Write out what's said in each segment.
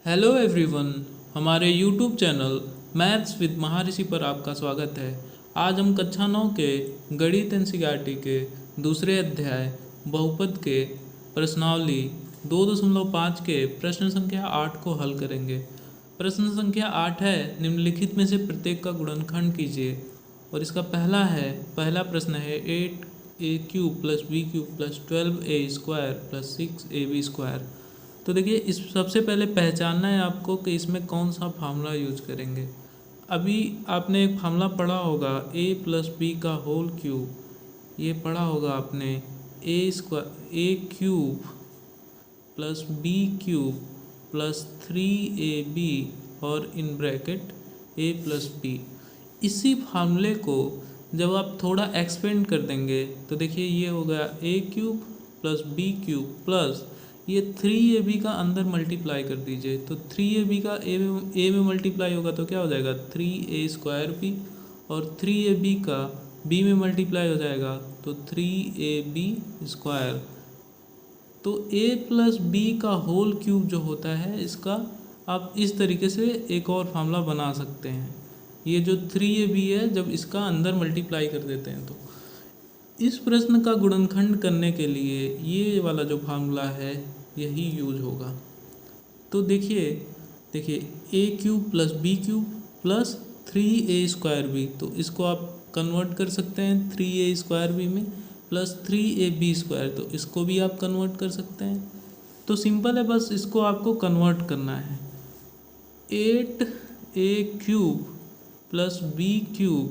Hello everyone, हमारे YouTube channel maths with महर्षि पर आपका स्वागत है। आज हम कक्षा 9 के गणित एनसीईआरटी के दूसरे अध्याय बहुपद के प्रश्नावली 2.5 के प्रश्न संख्या 8 को हल करेंगे। प्रश्न संख्या 8 है, निम्नलिखित में से प्रत्येक का गुणनखंड कीजिए। और इसका पहला प्रश्न है 8a³ + b³ + 12a² + 6ab²। तो देखिए, इस सबसे पहले पहचानना है आपको कि इसमें कौन सा फार्मूला यूज करेंगे। अभी आपने एक फार्मूला पढ़ा होगा a+b⁴, ये पढ़ा होगा आपने a³ + b³ + 3ab और इन ब्रैकेट a + b। इसी फार्मूले को जब आप थोड़ा एक्सपेंड कर देंगे तो देखिए ये हो गया a³ + b³ प्लस ये 3ab का अंदर मल्टीप्लाई कर दीजिए। तो 3ab का a में मल्टीप्लाई होगा तो क्या हो जाएगा 3a² और 3ab का b में मल्टीप्लाई हो जाएगा तो 3ab²। तो a + b⁴ जो होता है, इसका आप इस तरीके से एक और फार्मूला बना सकते हैं। ये जो 3ab है, जब इसका अंदर मल्टीप्लाई कर देते हैं तो इस प्रश्न का गुणनखंड करने के लिए ये वाला जो फार्मूला है यही यूज होगा। तो देखिए a³ + b³ + 3a²b, तो इसको आप कन्वर्ट कर सकते हैं 3a²b में प्लस 3ab², तो इसको भी आप कन्वर्ट कर सकते हैं। तो सिंपल है, बस इसको आपको कन्वर्ट करना है। 8a³ + b³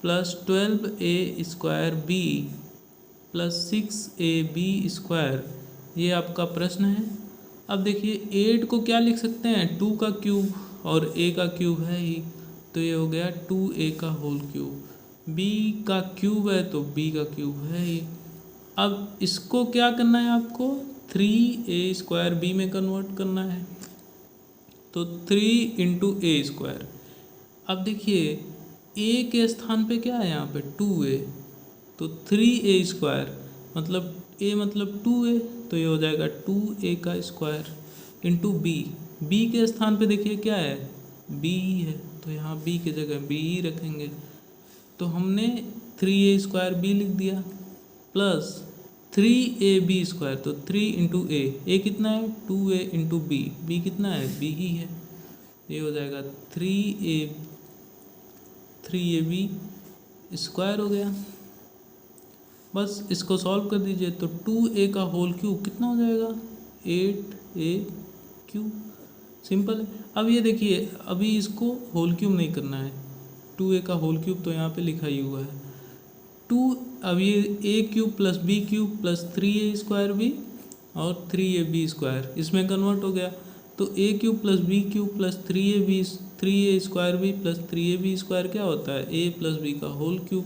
+ 12a²b + 6ab², ये आपका प्रश्न है। अब देखिए 8 को क्या लिख सकते हैं, 2 का क्यूब, और a का क्यूब है ही, तो ये हो गया 2a⁴। b का क्यूब है तो b का क्यूब है ही। अब इसको क्या करना है आपको 3a²b में कन्वर्ट करना है, तो 3 × a²। अब देखिए a के स्थान पे क्या है, यहाँ पे 2a, तो 3a² मतलब a मतलब 2a, तो ये हो जाएगा 2a² × b के स्थान पे देखिए क्या है b है, तो यहाँ b की जगह b ही रखेंगे। तो हमने 3a²b लिख दिया प्लस 3ab², तो 3 × a कितना है 2a × b कितना है b ही है, ये हो जाएगा 3ab² हो गया। बस इसको सॉल्व कर दीजिए, तो 2a⁴ कितना हो जाएगा 8a³। सिंपल है। अब ये देखिए, अभी इसको होल क्यूब नहीं करना है, 2a⁴ तो यहाँ पे लिखा ही हुआ है 2। अब ये a³ + b³ + 3a²b और 3ab² इसमें कन्वर्ट हो गया, तो a³ + b³ + 3a²b + 3ab² क्या होता है a + b⁴।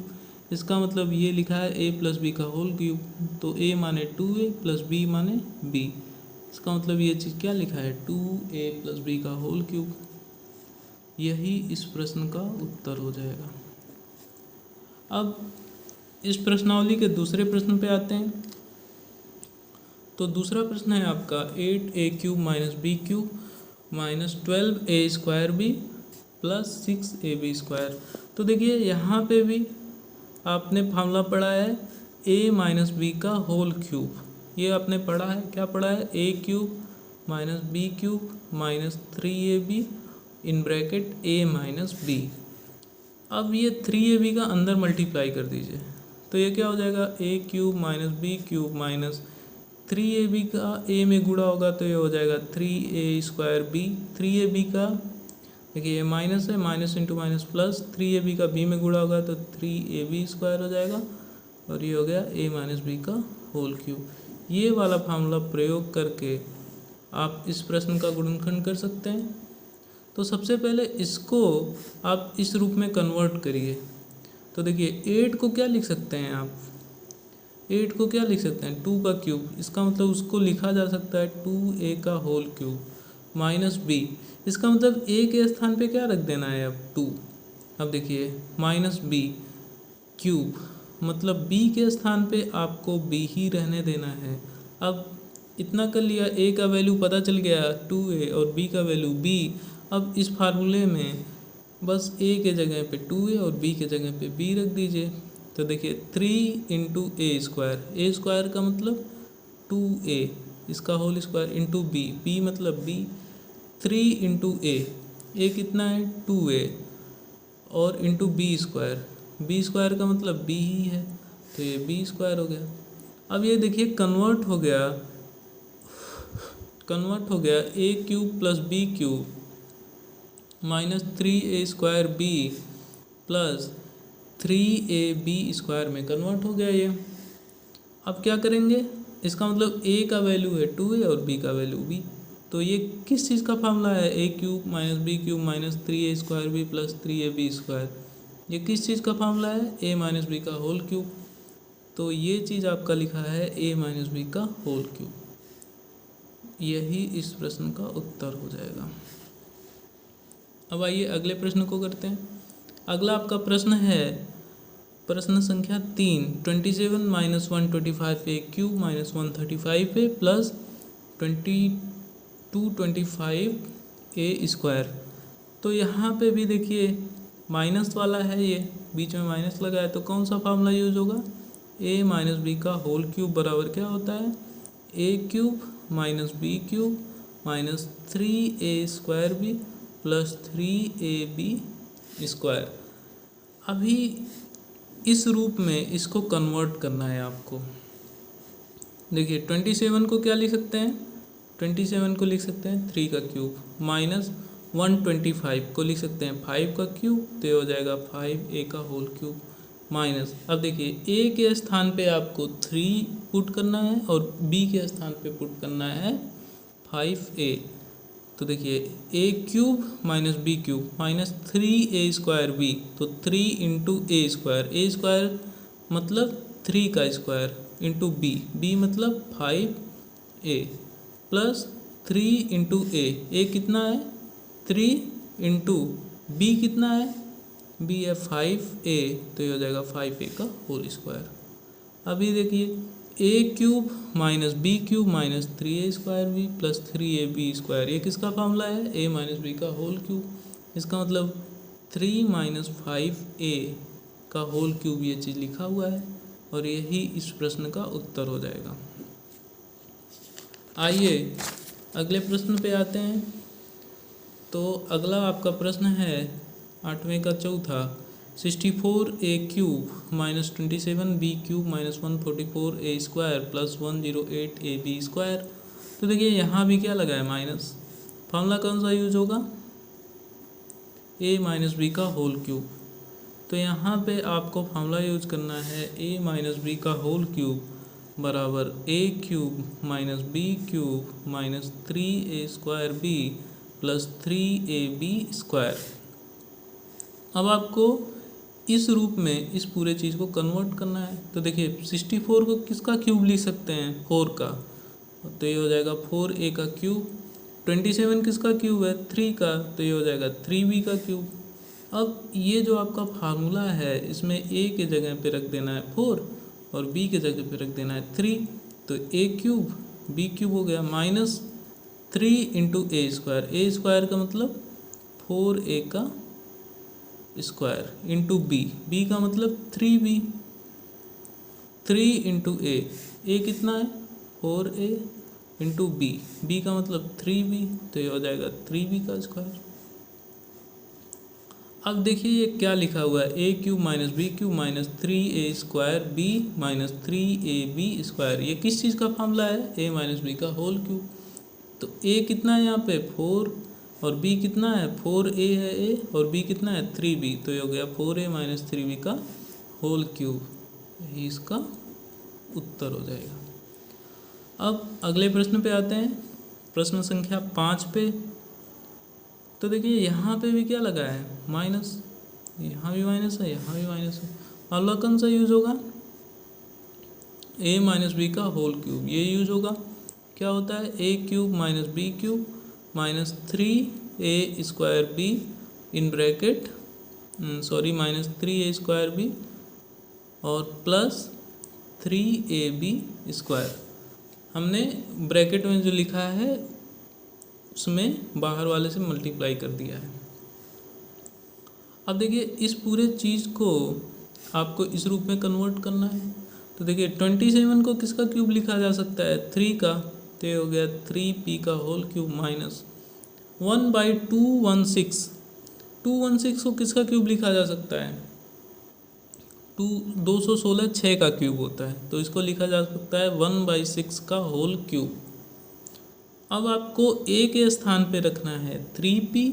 इसका मतलब ये लिखा है a + b⁴, तो a माने 2a + b माने b। इसका मतलब ये चीज़ क्या लिखा है 2a + b⁴। यही इस प्रश्न का उत्तर हो जाएगा। अब इस प्रश्नावली के दूसरे प्रश्न पे आते हैं। तो दूसरा प्रश्न है आपका 8a³ - b³ - 12a²b + 6ab²। तो देखिए यहाँ पे भी आपने फार्मूला पढ़ा है a - b⁴, ये आपने पढ़ा है, क्या पढ़ा है a³ - b³ - 3ab in bracket a - b। अब ये 3ab का अंदर मल्टीप्लाई कर दीजिए, तो ये क्या हो जाएगा a³ - b³ - 3ab का a में गुणा होगा तो ये हो जाएगा 3a²b। 3ab का देखिए ये माइनस है, minus into minus plus, 3ab का b में गुणा होगा तो 3ab² हो जाएगा, और ये हो गया a - b⁴। ये वाला फार्मूला प्रयोग करके आप इस प्रश्न का गुणनखंड कर सकते हैं। तो सबसे पहले इसको आप इस रूप में कन्वर्ट करिए। तो देखिए 8 को क्या लिख सकते हैं आप, 8 को क्या लिख सकते हैं 2 का क्यूब, इसका मतलब उसको लिखा जा सकता है 2a⁴ माइनस b। इसका मतलब a के स्थान पे क्या रख देना है अब 2। अब देखिए -b³ मतलब b के स्थान पे आपको b ही रहने देना है। अब इतना कर लिया, ए का वैल्यू पता चल गया 2a और बी का वैल्यू b। अब इस फार्मूले में बस a के जगह पे 2a और b के जगह पे b रख दीजिए। तो देखिए 3 इंटू ए स्क्वायर का मतलब 2a, इसका होल स्क्वायर इंटू b मतलब b। 3 इंटू ए कितना है 2a और इंटू बी स्क्वायर का मतलब b ही है, तो ये b स्क्वायर हो गया। अब ये देखिए कन्वर्ट हो गया A cube plus B cube minus 3a² b plus 3ab square में कन्वर्ट हो गया ये। अब क्या करेंगे, इसका मतलब a का वैल्यू है 2a और b का वैल्यू b। तो ये किस चीज़ का फार्मूला है, a cube minus b cube minus 3a² b plus 3ab square. ये किस चीज़ का फार्मूला है, a माइनस b का होल क्यूब। तो ये चीज़ आपका लिखा है a माइनस b का होल क्यूब। यही इस प्रश्न का उत्तर हो जाएगा। अब आइए अगले प्रश्न को करते हैं। अगला आपका प्रश्न है प्रश्न संख्या 3, 27 minus 125a cube minus 135a plus 225a square. तो यहाँ पे भी देखिए माइनस वाला है, ये बीच में माइनस लगा है, तो कौन सा फार्मूला यूज होगा, a माइनस बी का होल क्यूब बराबर क्या होता है, a cube minus b cube minus 3a² b plus 3ab square. अभी इस रूप में इसको कन्वर्ट करना है आपको। देखिए 27 को क्या लिख सकते हैं, 27 को लिख सकते हैं 3 का क्यूब माइनस 125 को लिख सकते हैं 5 का क्यूब, तो ये हो जाएगा 5a का होल क्यूब माइनस। अब देखिए a के स्थान पे आपको 3 पुट करना है और b के स्थान पे पुट करना है 5a। तो देखिए a cube minus b cube minus 3a² b, तो 3 इंटू a स्क्वायर मतलब 3 का स्क्वायर इंटू b मतलब 5a प्लस 3 इंटू a कितना है 3 इंटू b कितना है b है 5a, तो ये हो जाएगा 5a का होल स्क्वायर। अभी देखिए a cube minus b cube minus 3a² b plus 3ab square, ये किसका फार्मूला है, a माइनस बी का होल क्यूब। इसका मतलब 3 माइनस 5a का होल क्यूब ये चीज़ लिखा हुआ है और यही इस प्रश्न का उत्तर हो जाएगा। आइए अगले प्रश्न पे आते हैं। तो अगला आपका प्रश्न है 8वें का चौथा, 64a cube minus 27b cube minus 144a square plus 108ab square. तो देखिए यहाँ भी क्या लगा है माइनस, फार्मूला कौन सा यूज होगा, a माइनस बी का होल क्यूब। तो यहाँ पे आपको फार्मूला यूज करना है a माइनस बी का होल क्यूब बराबर a cube minus b cube minus 3a² b plus 3ab square. अब आपको इस रूप में इस पूरे चीज़ को कन्वर्ट करना है। तो देखिए 64 को किसका क्यूब लिख सकते हैं, 4 का, तो ये हो जाएगा 4a का क्यूब। 27 किसका क्यूब है, 3 का, तो ये हो जाएगा 3b का क्यूब। अब ये जो आपका फार्मूला है इसमें a के जगह पे रख देना है 4 और b के जगह पे रख देना है 3, तो a क्यूब b क्यूब हो गया माइनस 3 इंटू a स्क्वायर का मतलब 4a का स्क्वायर इंटू b का मतलब 3b, 3 इंटू a कितना है 4a इंटू b का मतलब 3b, तो ये हो जाएगा 3b का स्क्वायर। अब देखिए ये क्या लिखा हुआ है, a cube minus b cube minus 3a² b minus 3ab square. ये किस चीज़ का फार्मूला है, a माइनस बी का होल क्यूब। तो a कितना है यहाँ पे 4 और b कितना है 4a है a और b कितना है 3b, तो ये हो गया 4a माइनस 3b का होल क्यूब, यही इसका उत्तर हो जाएगा। अब अगले प्रश्न पे आते हैं, प्रश्न संख्या 5 पे। तो देखिए यहाँ पे भी क्या लगा है माइनस, यहाँ भी माइनस है, यहाँ भी माइनस है। फार्मूला कौन सा यूज होगा, a माइनस बी का होल क्यूब, ये यूज होगा। क्या होता है a cube minus b cube minus 3a² b in bracket minus 3a² b और प्लस 3ab स्क्वायर। हमने ब्रैकेट में जो लिखा है उसमें बाहर वाले से मल्टीप्लाई कर दिया है। अब देखिए इस पूरे चीज़ को आपको इस रूप में कन्वर्ट करना है। तो देखिए 27 को किसका क्यूब लिखा जा सकता है, 3 का, तो ये हो गया 3p का होल क्यूब माइनस 1/216। 216 को किसका क्यूब लिखा जा सकता है, 216 6 का क्यूब होता है, तो इसको लिखा जा सकता है 1/6 का होल क्यूब। अब आपको a के स्थान पे रखना है 3p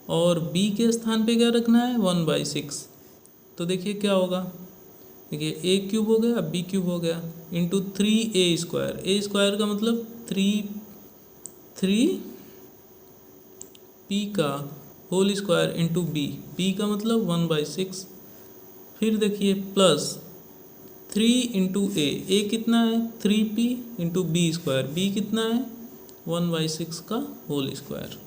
और b के स्थान पे क्या रखना है 1/6। तो देखिए क्या होगा, देखिए a क्यूब हो गया, b क्यूब हो गया, इंटू 3a²। a स्क्वायर का मतलब 3p का होल स्क्वायर इंटू b का मतलब 1/6। फिर देखिए प्लस 3 इंटू a कितना है 3p इंटू b², b कितना है 1/6 का होल स्क्वायर।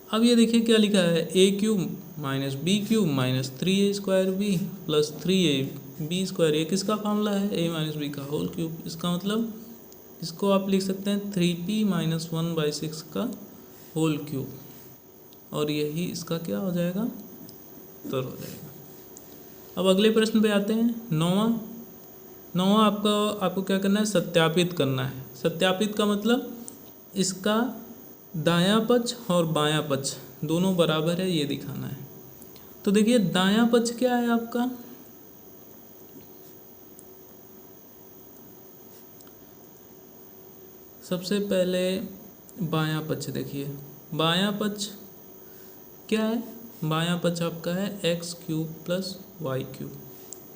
अब ये देखिए क्या लिखा है, a cube minus b cube minus 3a² plus 3ab²। ये किसका फॉर्मूला है, a माइनस b का होल क्यूब। इसका मतलब इसको आप लिख सकते हैं 3p माइनस 1/6 का होल क्यूब, और यही इसका क्या हो जाएगा, उत्तर हो जाएगा। अब अगले प्रश्न पे आते हैं, नौवां आपको क्या करना है, सत्यापित करना है। सत्यापित का मतलब इसका दायां पक्ष और बायां पक्ष दोनों बराबर है ये दिखाना है। तो देखिए दायां पक्ष क्या है आपका, सबसे पहले बायां पक्ष देखिए, बायां पक्ष क्या है, बायां पक्ष आपका है x³ प्लस y³,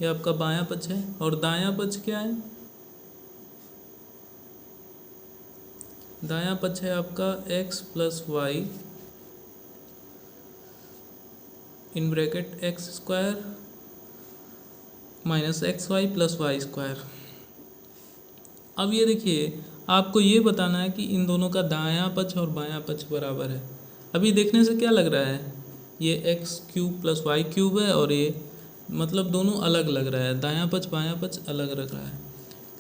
ये आपका बायां पक्ष है। और दायां पक्ष क्या है, दायां पक्ष है आपका x plus y in bracket x² minus xy plus y²। अब ये देखिए आपको ये बताना है कि इन दोनों का दायां पक्ष और बायां पक्ष बराबर है। अभी देखने से क्या लग रहा है, ये x³ प्लस y³ है और ये मतलब दोनों अलग लग रहा है, दायां पक्ष बायां पक्ष अलग लग रहा है।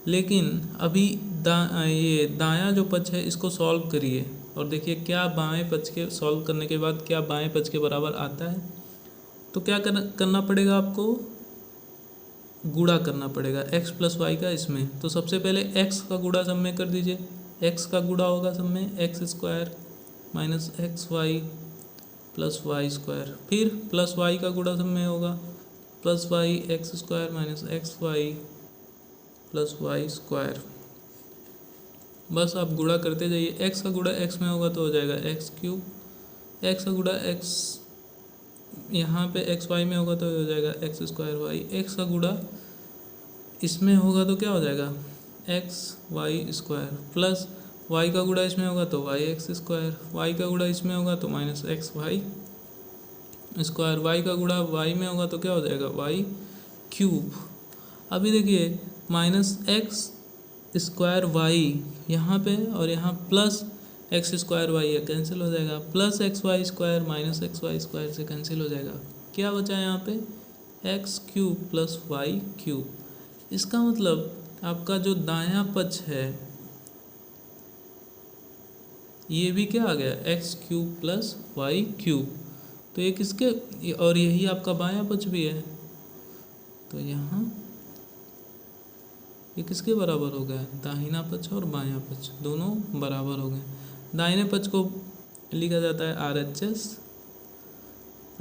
लेकिन अभी ये दायां जो पक्ष है इसको सॉल्व करिए और देखिए क्या बाएं पक्ष के सॉल्व करने के बाद क्या बाएं पक्ष के बराबर आता है। तो क्या करना पड़ेगा आपको, गुणा करना पड़ेगा x प्लस वाई का इसमें। तो सबसे पहले x का गुणा सब में कर दीजिए, x का गुणा होगा सब में x² minus xy plus y²। फिर प्लस y का गुणा सब में होगा plus y x² minus xy plus y²। बस आप गुणा करते जाइए, x का गुणा x में होगा तो हो जाएगा x³, x का गुणा x यहाँ पे xy में होगा तो हो जाएगा x²y, x का गुणा इसमें होगा तो क्या हो जाएगा xy² प्लस y का गुणा इसमें होगा तो yx², y का गुणा इसमें होगा तो माइनस xy², y का गुणा y में होगा तो क्या हो जाएगा y³। अभी देखिए माइनस x² यहाँ पे और यहाँ प्लस x² है, कैंसिल हो जाएगा, प्लस xy² माइनस xy² से कैंसिल हो जाएगा। क्या बचा है यहाँ पे x³ प्लस y³। इसका मतलब आपका जो दायां पक्ष है ये भी क्या आ गया x³ प्लस y³। तो ये किसके, और यही आपका बायां पक्ष भी है, तो यहाँ ये किसके बराबर हो गया, दाहिना पक्ष और बायां पक्ष दोनों बराबर हो गए। दाहिने पक्ष को लिखा जाता है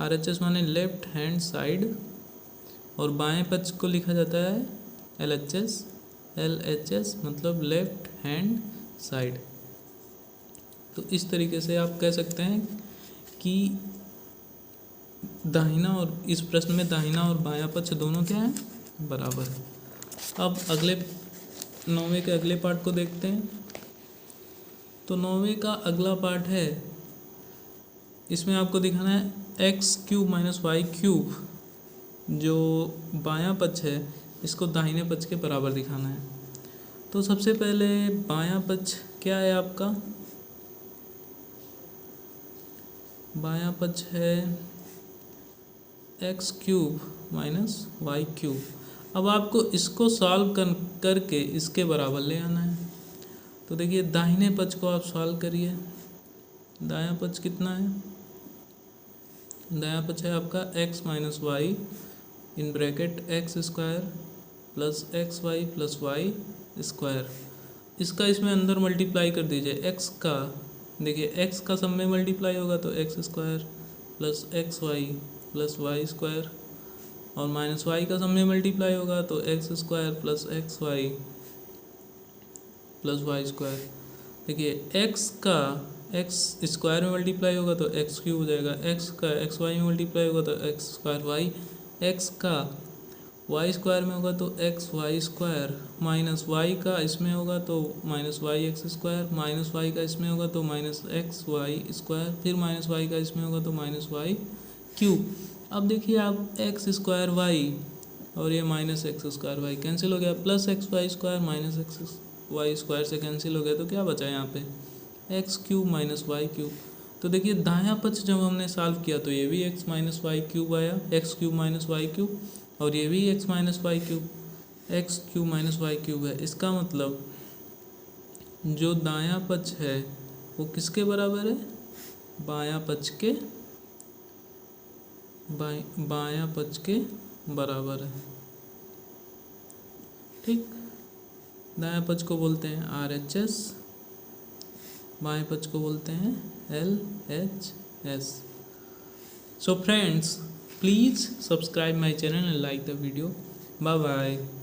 RHS माने लेफ्ट हैंड साइड, और बाएं पक्ष को लिखा जाता है LHS मतलब लेफ्ट हैंड साइड। तो इस तरीके से आप कह सकते हैं कि दाहिना, और इस प्रश्न में दाहिना और बायां पक्ष दोनों क्या है, बराबर है। अब अगले 9वें के अगले पार्ट को देखते हैं। तो 9वें का अगला पार्ट है, इसमें आपको दिखाना है x³ माइनस y³, जो बायां पक्ष है इसको दाहिने पक्ष के बराबर दिखाना है। तो सबसे पहले बायां पक्ष क्या है आपका, बायां पक्ष है x³ माइनस y³। अब आपको इसको सॉल्व करके इसके बराबर ले आना है। तो देखिए दाहिने पक्ष को आप सॉल्व करिए। दायां पक्ष कितना है? दायां पक्ष है आपका x minus y in bracket x square plus x y plus y square. इसका इसमें अंदर मल्टीप्लाई कर दीजिए। x का देखिए x का सब में मल्टीप्लाई होगा तो x square plus x y plus y square, और माइनस वाई का सब में मल्टीप्लाई होगा तो x square plus x y plus y square. देखिए एक्स का एक्स स्क्वायर में मल्टीप्लाई होगा तो एक्स क्यूब हो जाएगा, एक्स का एक्स वाई में मल्टीप्लाई होगा तो एक्स स्क्वायर वाई, एक्स का वाई स्क्वायर में होगा तो x y square, minus y का इसमें होगा तो minus y x square, minus y का इसमें होगा तो माइनस एक्स वाई स्क्वायर, फिर माइनस वाई का इसमें होगा तो माइनस वाई क्यूब। अब देखिए आप एक्स स्क्वायर वाई और ये minus x square y cancel हो गया, plus x y square minus x y square से कैंसिल हो गया, तो क्या बचा यहाँ पे x cube minus y cube. तो देखिए दायां पक्ष जब हमने सॉल्व किया तो ये भी एक्स माइनस वाई क्यूब आया, x cube minus y cube, और ये भी x minus y cube, x cube minus y cube है। इसका मतलब जो दायां पक्ष है वो किसके बराबर है? बायां पक्ष के बायां पक्ष के बराबर है। ठीक, दायां पक्ष को बोलते हैं RHS, बाएं पक्ष को बोलते हैं LHS। So friends, please subscribe my channel and like the video. Bye bye.